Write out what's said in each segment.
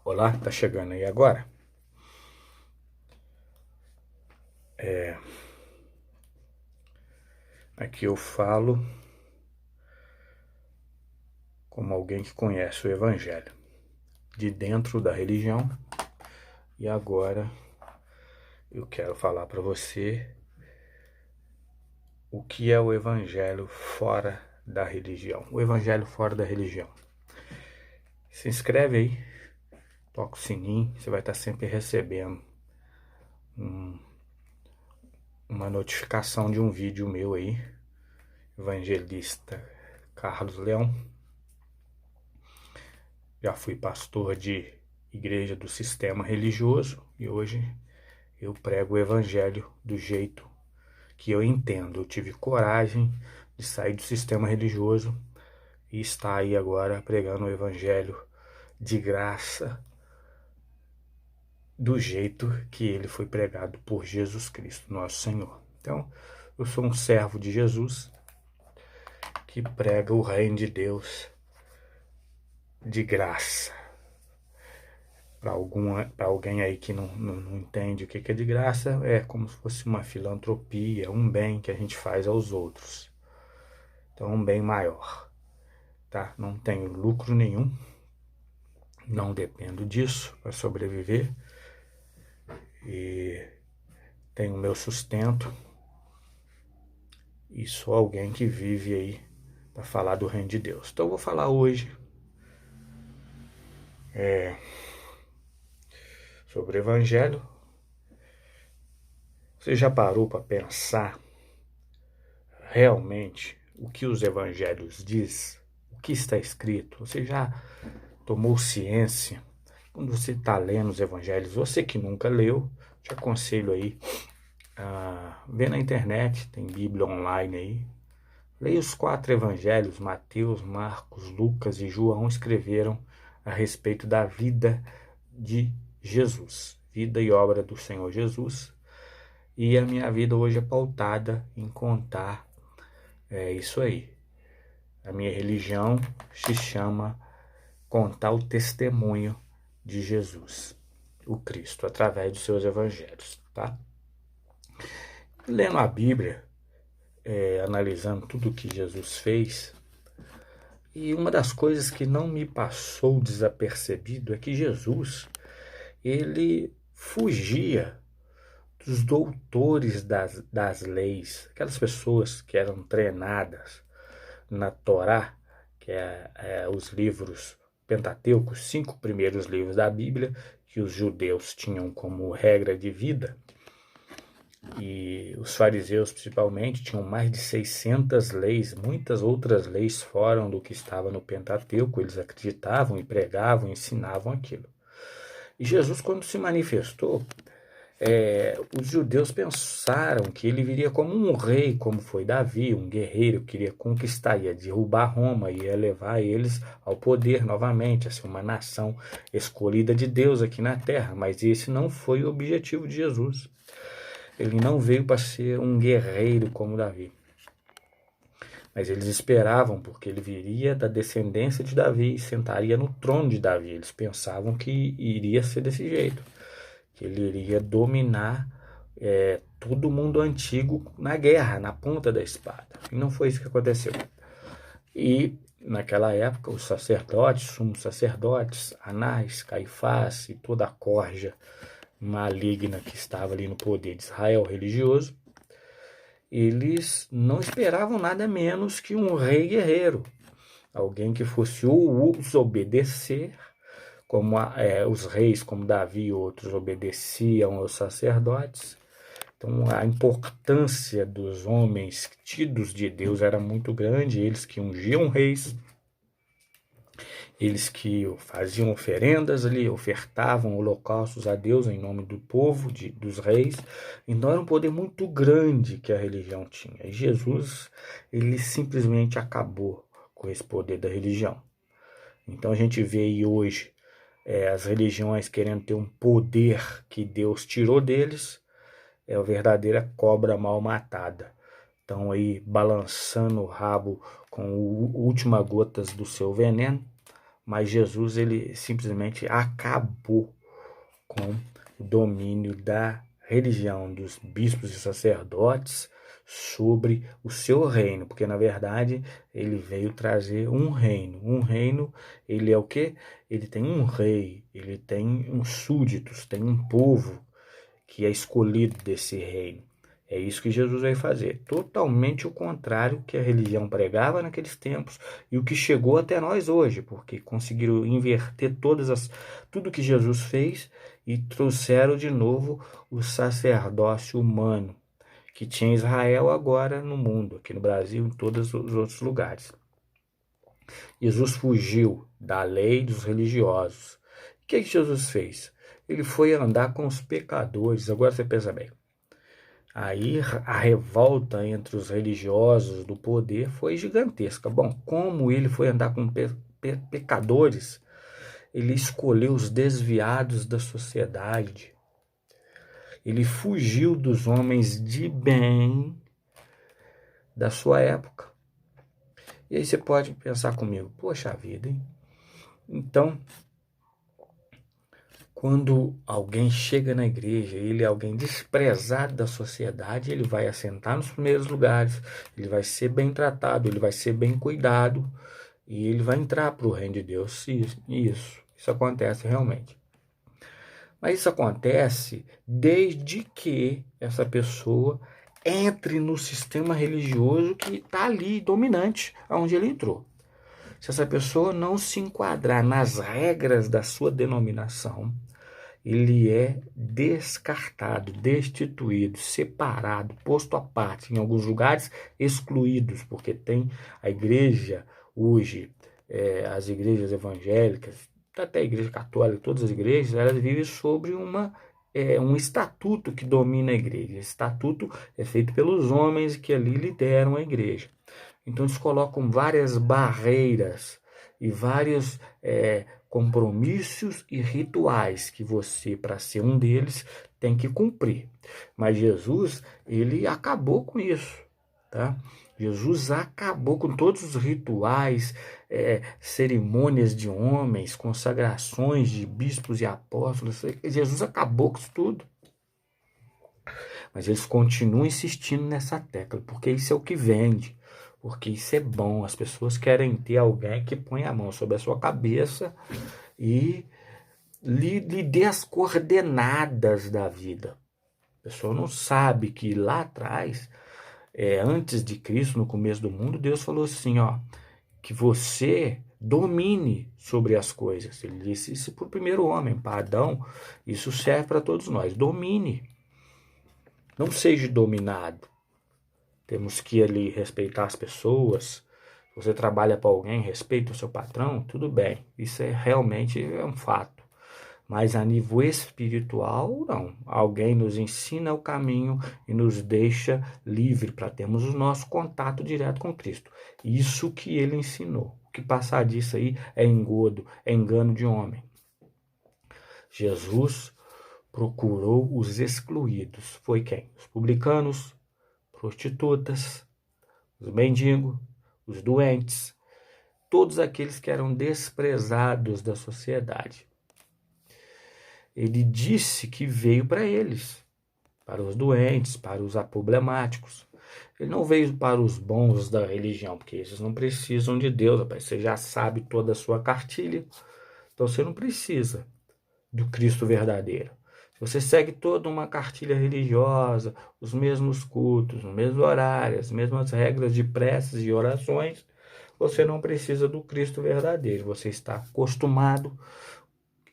Olá, tá chegando aí agora? Aqui eu falo como alguém que conhece o Evangelho, de dentro da religião, e agora eu quero falar para você o que é o Evangelho fora da religião. O Evangelho fora da religião. Se inscreve aí, toca o sininho, você vai estar sempre recebendo uma notificação de um vídeo meu aí, evangelista Carlos Leão. Já fui pastor de igreja do sistema religioso e hoje eu prego o evangelho do jeito que eu entendo. Eu tive coragem de sair do sistema religioso e estar aí agora pregando o evangelho de graça do jeito que ele foi pregado por Jesus Cristo, nosso Senhor. Então, eu sou um servo de Jesus que prega o reino de Deus de graça. Para alguém aí que não entende o que é de graça, é como se fosse uma filantropia, um bem que a gente faz aos outros. Então, um bem maior, tá? Não tenho lucro nenhum, não dependo disso para sobreviver e tenho meu sustento e sou alguém que vive aí para falar do reino de Deus. Então, eu vou falar hoje sobre o Evangelho. Você já parou para pensar realmente o que os Evangelhos diz? O que está escrito? Você já tomou ciência? Quando você está lendo os Evangelhos, você que nunca leu, te aconselho aí a ver na internet, tem Bíblia online aí. Leia os 4 Evangelhos, Mateus, Marcos, Lucas e João escreveram a respeito da vida de Jesus, vida e obra do Senhor Jesus. E a minha vida hoje é pautada em contar isso aí. A minha religião se chama contar o testemunho de Jesus, o Cristo, através dos seus evangelhos, tá? Lendo a Bíblia, analisando tudo que Jesus fez, e uma das coisas que não me passou desapercebido é que Jesus, ele fugia dos doutores das leis, aquelas pessoas que eram treinadas na Torá, que é os livros Pentateuco, os 5 primeiros livros da Bíblia, que os judeus tinham como regra de vida, e os fariseus principalmente tinham mais de 600 leis, muitas outras leis fora do que estava no Pentateuco, eles acreditavam e pregavam, ensinavam aquilo. E Jesus, quando se manifestou, os judeus pensaram que ele viria como um rei, como foi Davi, um guerreiro que iria conquistar, ia derrubar Roma, ia levar eles ao poder novamente, a ser uma nação escolhida de Deus aqui na terra. Mas esse não foi o objetivo de Jesus. Ele não veio para ser um guerreiro como Davi. Mas eles esperavam, porque ele viria da descendência de Davi e sentaria no trono de Davi. Eles pensavam que iria ser desse jeito, que ele iria dominar todo o mundo antigo na guerra, na ponta da espada. E não foi isso que aconteceu. E naquela época, os sacerdotes, sumos sacerdotes, Anás, Caifás e toda a corja maligna que estava ali no poder de Israel religioso, eles não esperavam nada menos que um rei guerreiro, alguém que fosse os obedecer, como os reis, como Davi e outros, obedeciam aos sacerdotes. Então a importância dos homens tidos de Deus era muito grande, eles que ungiam reis, eles que faziam oferendas ali, ofertavam holocaustos a Deus em nome do povo, dos reis. Então era um poder muito grande que a religião tinha. E Jesus, ele simplesmente acabou com esse poder da religião. Então a gente vê aí hoje as religiões querendo ter um poder que Deus tirou deles, é a verdadeira cobra mal matada. Estão aí balançando o rabo com últimas gotas do seu veneno, mas Jesus ele simplesmente acabou com o domínio da religião dos bispos e sacerdotes sobre o seu reino, porque na verdade ele veio trazer um reino. Um reino, ele é o quê? Ele tem um rei, ele tem uns súditos, tem um povo que é escolhido desse reino. É isso que Jesus veio fazer. Totalmente o contrário que a religião pregava naqueles tempos e o que chegou até nós hoje, porque conseguiram inverter tudo que Jesus fez e trouxeram de novo o sacerdócio humano que tinha Israel agora no mundo, aqui no Brasil, em todos os outros lugares. Jesus fugiu da lei dos religiosos. O que Jesus fez? Ele foi andar com os pecadores. Agora você pensa bem. Aí a revolta entre os religiosos do poder foi gigantesca. Bom, como ele foi andar com pecadores, ele escolheu os desviados da sociedade. Ele fugiu dos homens de bem da sua época. E aí você pode pensar comigo, poxa vida, hein? Então, quando alguém chega na igreja, ele é alguém desprezado da sociedade, ele vai assentar nos primeiros lugares, ele vai ser bem tratado, ele vai ser bem cuidado e ele vai entrar para o reino de Deus. Isso acontece realmente. Mas isso acontece desde que essa pessoa entre no sistema religioso que está ali, dominante, aonde ele entrou. Se essa pessoa não se enquadrar nas regras da sua denominação, ele é descartado, destituído, separado, posto à parte, em alguns lugares excluídos, porque tem a igreja hoje, as igrejas evangélicas, até a igreja católica, todas as igrejas, elas vivem sobre um estatuto que domina a igreja. Esse estatuto é feito pelos homens que ali lideram a igreja. Então eles colocam várias barreiras e vários compromissos e rituais que você, para ser um deles, tem que cumprir. Mas Jesus, ele acabou com isso, tá? Jesus acabou com todos os rituais, cerimônias de homens, consagrações de bispos e apóstolos. Jesus acabou com isso tudo. Mas eles continuam insistindo nessa tecla, porque isso é o que vende. Porque isso é bom. As pessoas querem ter alguém que põe a mão sobre a sua cabeça e lhe dê as coordenadas da vida. A pessoa não sabe que lá atrás, antes de Cristo, no começo do mundo, Deus falou assim, ó, que você domine sobre as coisas. Ele disse isso para o primeiro homem, para Adão. Isso serve para todos nós. Domine. Não seja dominado. Temos que ali respeitar as pessoas. Se você trabalha para alguém, respeita o seu patrão, tudo bem. Isso realmente é um fato. Mas a nível espiritual, não. Alguém nos ensina o caminho e nos deixa livre para termos o nosso contato direto com Cristo. Isso que ele ensinou. O que passar disso aí é engodo, é engano de homem. Jesus procurou os excluídos. Foi quem? Os publicanos, prostitutas, os mendigos, os doentes, todos aqueles que eram desprezados da sociedade. Ele disse que veio para eles, para os doentes, para os aproblemáticos. Ele não veio para os bons da religião, porque esses não precisam de Deus, rapaz. Você já sabe toda a sua cartilha, então você não precisa do Cristo verdadeiro. Se você segue toda uma cartilha religiosa, os mesmos cultos, no mesmo horário, as mesmas regras de preces e orações, você não precisa do Cristo verdadeiro. Você está acostumado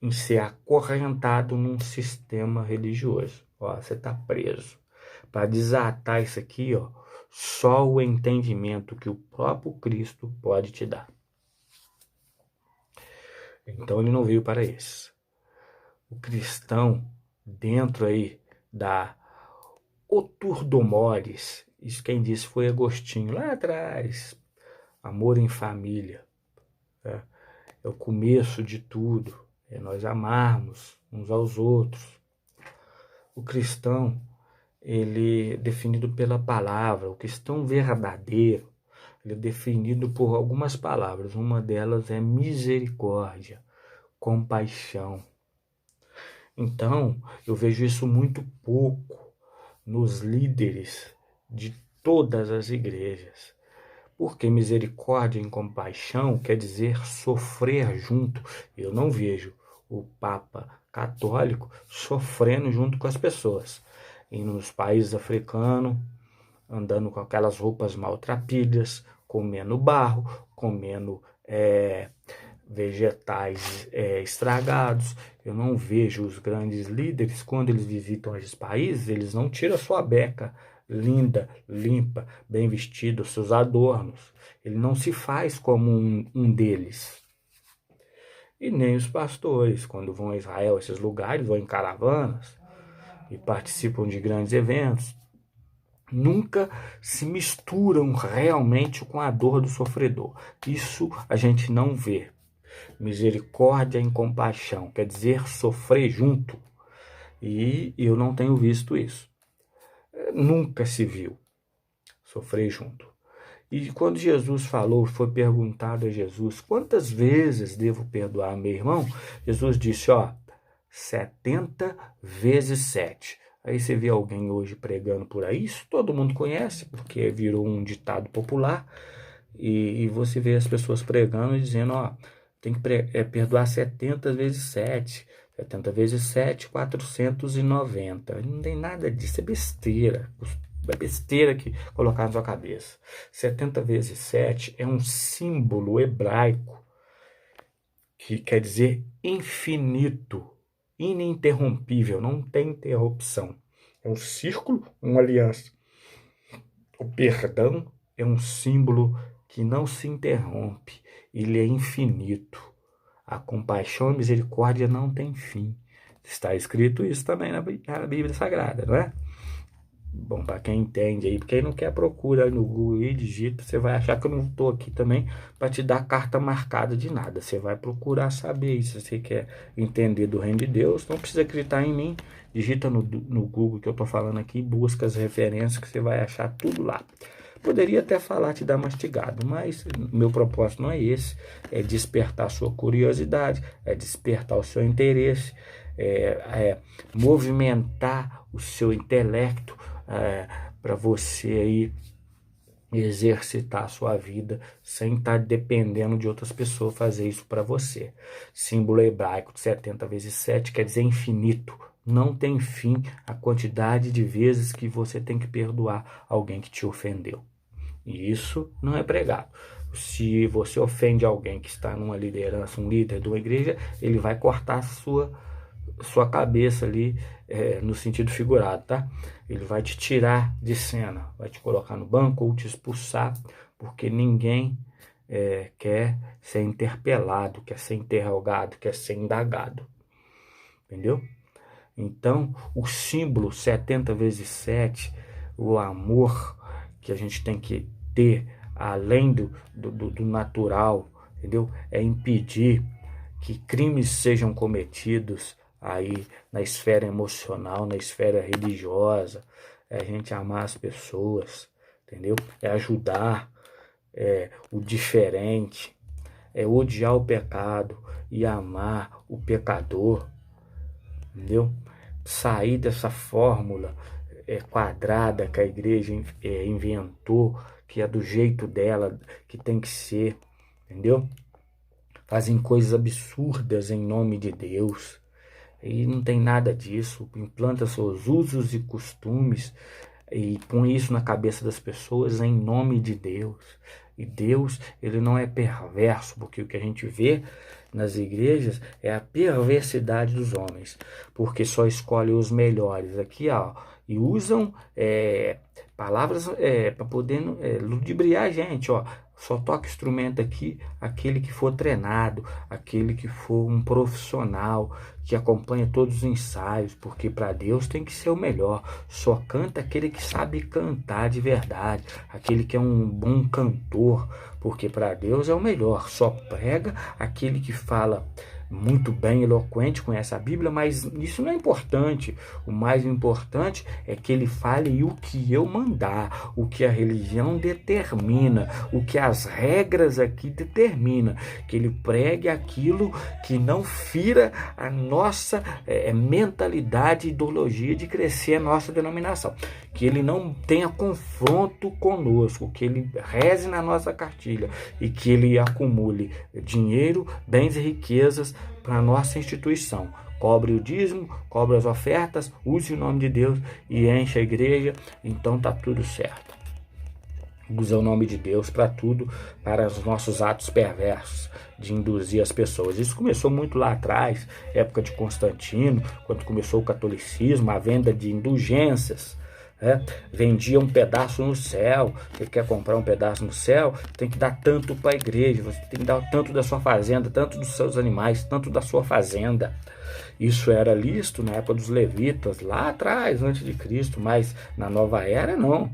em ser acorrentado num sistema religioso. Ó, você está preso. Para desatar isso aqui, ó, só o entendimento que o próprio Cristo pode te dar. Então ele não veio para isso. O cristão, dentro aí da Oturdomores, isso quem disse foi Agostinho, lá atrás, amor em família, é o começo de tudo, é nós amarmos uns aos outros. O cristão, ele é definido pela palavra, o cristão verdadeiro Ele é definido por algumas palavras. Uma delas é misericórdia, compaixão. Então, eu vejo isso muito pouco nos líderes de todas as igrejas. Porque misericórdia e compaixão quer dizer sofrer junto. Eu não vejo o Papa católico sofrendo junto com as pessoas. E nos países africanos, andando com aquelas roupas maltrapilhas, comendo barro, comendo vegetais estragados. Eu não vejo os grandes líderes, quando eles visitam esses países, eles não tiram sua beca linda, limpa, bem vestido, seus adornos. Ele não se faz como um deles. E nem os pastores, quando vão a Israel, esses lugares, vão em caravanas e participam de grandes eventos, nunca se misturam realmente com a dor do sofredor. Isso a gente não vê. Misericórdia e compaixão quer dizer sofrer junto. E eu não tenho visto isso. Nunca se viu sofrer junto. E quando Jesus falou, foi perguntado a Jesus, quantas vezes devo perdoar meu irmão? Jesus disse, 70 vezes 7. Aí você vê alguém hoje pregando por aí, isso todo mundo conhece, porque virou um ditado popular, e você vê as pessoas pregando e dizendo, tem que perdoar 70 vezes 7. 70 vezes 7, 490. Não tem nada disso, é besteira. É besteira que colocar na sua cabeça. 70 vezes 7 é um símbolo hebraico que quer dizer infinito, ininterrompível, não tem interrupção. É um círculo, uma aliança. O perdão é um símbolo que não se interrompe, ele é infinito. A compaixão e a misericórdia não tem fim. Está escrito isso também na Bíblia Sagrada, não é? Bom, para quem entende aí, quem não quer, procura no Google e digita, você vai achar que eu não estou aqui também para te dar carta marcada de nada. Você vai procurar saber isso. Se você quer entender do reino de Deus, não precisa acreditar em mim. Digita no Google que eu estou falando aqui, busca as referências que você vai achar tudo lá. Poderia até falar, te dar mastigado, mas meu propósito não é esse. É despertar a sua curiosidade, é despertar o seu interesse, é movimentar o seu intelecto, para você aí exercitar a sua vida sem estar dependendo de outras pessoas fazer isso para você. Símbolo hebraico de 70 vezes 7 quer dizer infinito. Não tem fim a quantidade de vezes que você tem que perdoar alguém que te ofendeu. E isso não é pregado. Se você ofende alguém que está numa liderança, um líder de uma igreja, ele vai cortar sua cabeça ali, no sentido figurado, tá? Ele vai te tirar de cena, vai te colocar no banco ou te expulsar, porque ninguém quer ser interpelado, quer ser interrogado, quer ser indagado. Entendeu? Então, o símbolo 70 vezes 7, o amor que a gente tem que ter, além do natural, entendeu? É impedir que crimes sejam cometidos aí na esfera emocional, na esfera religiosa, é a gente amar as pessoas, entendeu? É ajudar o diferente, é odiar o pecado e amar o pecador, entendeu? Sair dessa fórmula quadrada que a igreja inventou, que é do jeito dela, que tem que ser, entendeu? Fazem coisas absurdas em nome de Deus. E não tem nada disso. Implanta seus usos e costumes e põe isso na cabeça das pessoas em nome de Deus. E Deus, ele não é perverso, porque o que a gente vê nas igrejas é a perversidade dos homens, porque só escolhe os melhores aqui, e usam palavras para poder ludibriar a gente, Só toca instrumento aqui aquele que for treinado, aquele que for um profissional, que acompanha todos os ensaios, porque para Deus tem que ser o melhor. Só canta aquele que sabe cantar de verdade, aquele que é um bom cantor, porque para Deus é o melhor. Só prega aquele que fala muito bem eloquente, conhece a Bíblia, mas isso não é importante. O mais importante é que ele fale o que eu mandar, o que a religião determina, o que as regras aqui determinam, que ele pregue aquilo que não fira a nossa mentalidade e ideologia de crescer a nossa denominação, que ele não tenha confronto conosco, que ele reze na nossa cartilha e que ele acumule dinheiro, bens e riquezas para a nossa instituição. Cobre o dízimo, cobre as ofertas, use o nome de Deus e enche a igreja, então tá tudo certo. Usa o nome de Deus para tudo, para os nossos atos perversos de induzir as pessoas. Isso começou muito lá atrás, época de Constantino, quando começou o catolicismo, a venda de indulgências. Vendia um pedaço no céu. Você quer comprar um pedaço no céu, tem que dar tanto para a igreja, você tem que dar tanto da sua fazenda, tanto dos seus animais, tanto da sua fazenda. Isso era lícito na época dos levitas, lá atrás, antes de Cristo, mas na nova era não.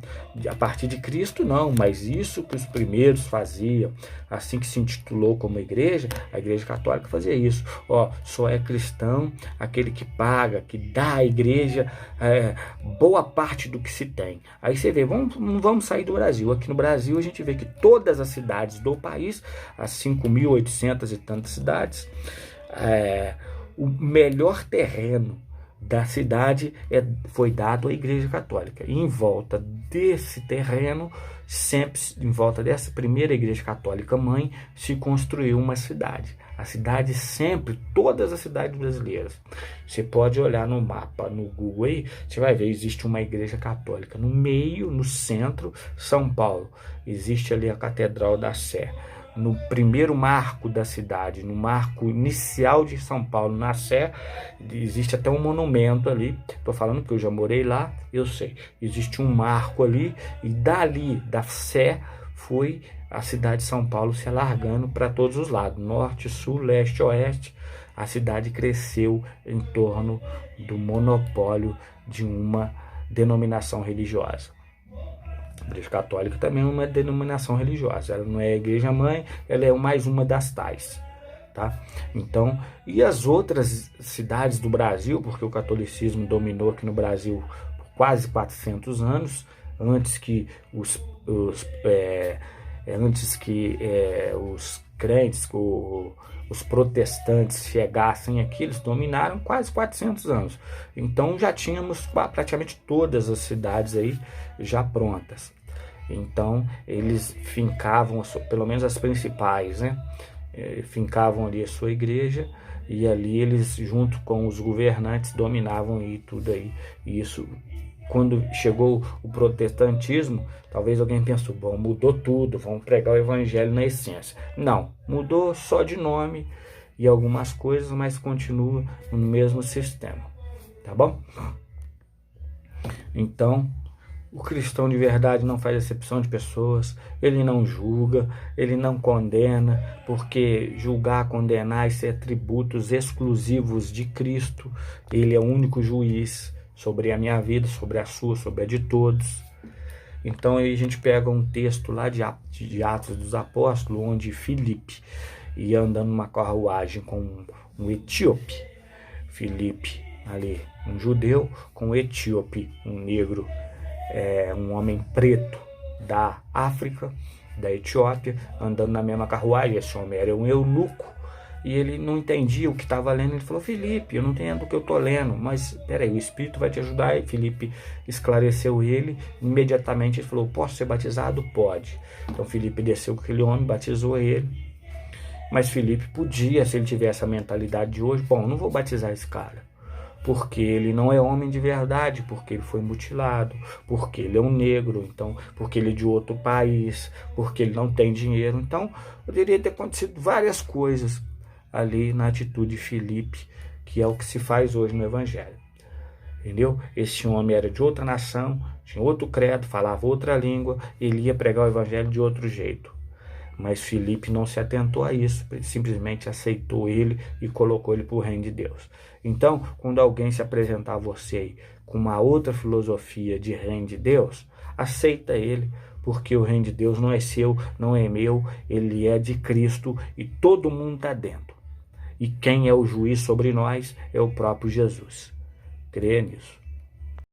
A partir de Cristo não, mas isso que os primeiros faziam, assim que se intitulou como igreja, a igreja católica fazia isso. Só é cristão aquele que paga, que dá à igreja boa parte do que se tem. Aí você vê, vamos sair do Brasil. Aqui no Brasil a gente vê que todas as cidades do país, as 5.800 e tantas cidades, o melhor terreno da cidade foi dado à Igreja Católica. E em volta desse terreno, sempre em volta dessa primeira Igreja Católica mãe, se construiu uma cidade. A cidade sempre, todas as cidades brasileiras. Você pode olhar no mapa, no Google aí, você vai ver, existe uma igreja católica no meio, no centro, São Paulo. Existe ali a Catedral da Sé. No primeiro marco da cidade, no marco inicial de São Paulo, na Sé, existe até um monumento ali. Estou falando que eu já morei lá, eu sei. Existe um marco ali e dali, da Sé, foi a cidade de São Paulo se alargando para todos os lados, norte, sul, leste, oeste. A cidade cresceu em torno do monopólio de uma denominação religiosa. A Igreja Católica também é uma denominação religiosa, ela não é a igreja mãe, ela é mais uma das tais, tá? Então, e as outras cidades do Brasil, porque o catolicismo dominou aqui no Brasil por quase 400 anos, antes que os crentes, os protestantes chegassem aqui, eles dominaram quase 400 anos. Então já tínhamos praticamente todas as cidades aí já prontas. Então eles fincavam, pelo menos as principais, né? Fincavam ali a sua igreja e ali eles, junto com os governantes, dominavam aí tudo aí. E isso, quando chegou o protestantismo, talvez alguém pensou, bom, mudou tudo, vamos pregar o evangelho na essência. Não, mudou só de nome e algumas coisas, mas continua no mesmo sistema, tá bom? Então, o cristão de verdade não faz acepção de pessoas, ele não julga, ele não condena, porque julgar, condenar e ser atributos exclusivos de Cristo. Ele é o único juiz sobre a minha vida, sobre a sua, sobre a de todos. Então aí a gente pega um texto lá de Atos dos Apóstolos, onde Filipe ia andando numa carruagem com um etíope. Filipe, ali, um judeu, com um etíope, um negro, um homem preto da África, da Etiópia, andando na mesma carruagem. Esse homem era um eunuco e ele não entendia o que estava lendo. Ele falou, Filipe, eu não entendo o que eu estou lendo, mas peraí, o Espírito vai te ajudar. E Filipe esclareceu ele. Imediatamente ele falou, posso ser batizado? Pode. Então Filipe desceu com aquele homem, batizou ele. Mas Filipe podia, se ele tivesse a mentalidade de hoje, bom, não vou batizar esse cara, porque ele não é homem de verdade, porque ele foi mutilado, porque ele é um negro, então, porque ele é de outro país, porque ele não tem dinheiro. Então, poderia ter acontecido várias coisas ali na atitude de Filipe, que é o que se faz hoje no Evangelho. Entendeu? Esse homem era de outra nação, tinha outro credo, falava outra língua, ele ia pregar o Evangelho de outro jeito. Mas Filipe não se atentou a isso, simplesmente aceitou ele e colocou ele para o reino de Deus. Então, quando alguém se apresentar a você aí com uma outra filosofia de reino de Deus, aceita ele, porque o reino de Deus não é seu, não é meu, ele é de Cristo e todo mundo está dentro. E quem é o juiz sobre nós é o próprio Jesus. Crê nisso.